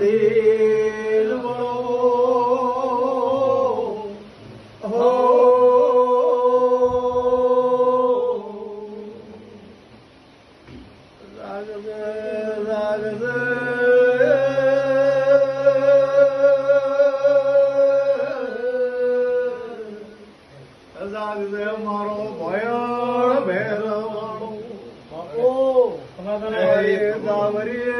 મંદિર હો જાગજે જાગજે જાગજે મારો ભયણ ભેરવાળો દાવરી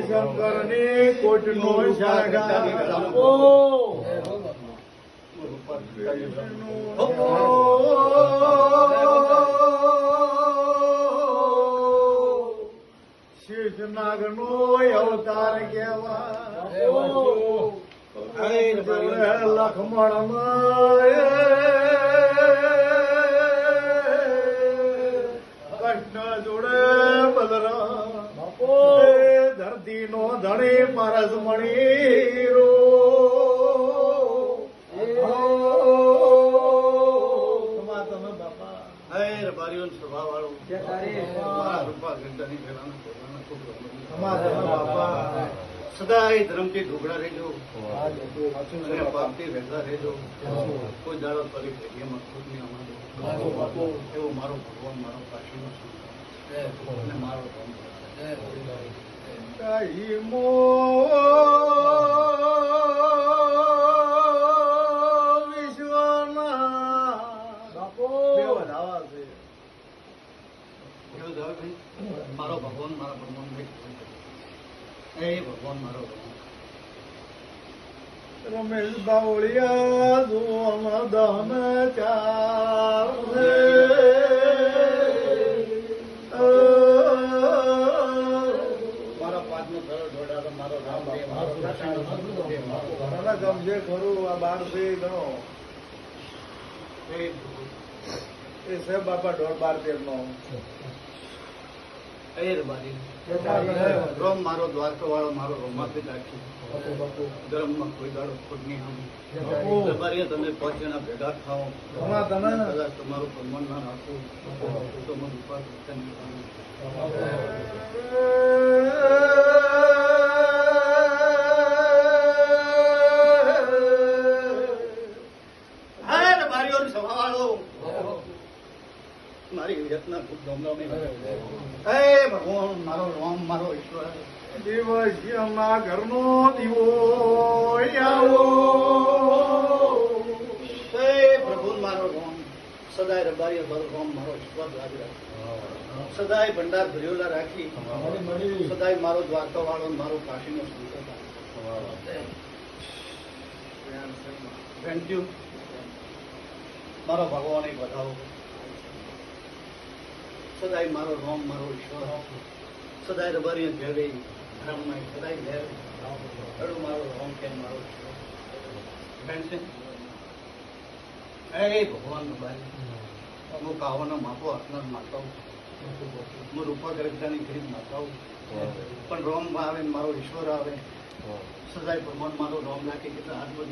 શંકર ની કોટ નો શીશ નાગ નો અવતાર કેવા લખમણ કૃષ્ણ જોડે બલરામ ધરતી નો ધણી પરસ મણી રો તમે બાપા બારીઓ સ્વભાવ વાળું બાપા સદાય ધર્મથી ઢોકળા રહેજો અને પાપથી વહેતા રહેજો કોઈ દાડો કરી એમાં ખુદ નહીં અમારો એવો મારો ભગવાન મારો કાશીનો અને મારો મારો ભગવાન મારા ભગવાન એ ભગવાન મારો રમેશ બાવળિયા જોમ દમ ચાર મારા પાંચનો સરળ જોડા મારો રામ મારો ગમજે ખરું આ 12 ગણો એ સાહેબ બાપા 12 નો રોમ મારો દ્વારકા વાળો મારો રોમાપી રાખી ગરમમાં કોઈ દાડો ખોટ નહીં આવું તમે 5 જણા ભેગા થાઓ કદાચ તમારું સન્માન ના રાખવું તો મને ઉપાસ મારી વિયતના ખૂબ ભગવાન મારો રામ મારો ઈશ્વર દિવસમાં ઘરનો દીવો આવો પ્રભુ મારો રામ સદાય રબારી મારો રામ મારો ઈશ્વર સદાય ભંડાર ભર્યોલા રાખી સદાય મારો દ્વારકા વાળો મારો કાશીનો થેન્ક યુ મારો ભગવાન એક વધાવો સદાય મારો રામ મારો ઈશ્વર સદાય રબારી ભેરે ધર્મમાં સદાય ભેર અડું મારો રામ કેમ મારો ઈશ્વર એ ભગવાન રબારી હું કાવાનો માપો હાથના માતા હું રૂપા ગરગદાની ગરીબ માતા પણ રામ આવે મારો ઈશ્વર આવે સદાય ભગવાન મારો રામ રાખે કેટલા હાથ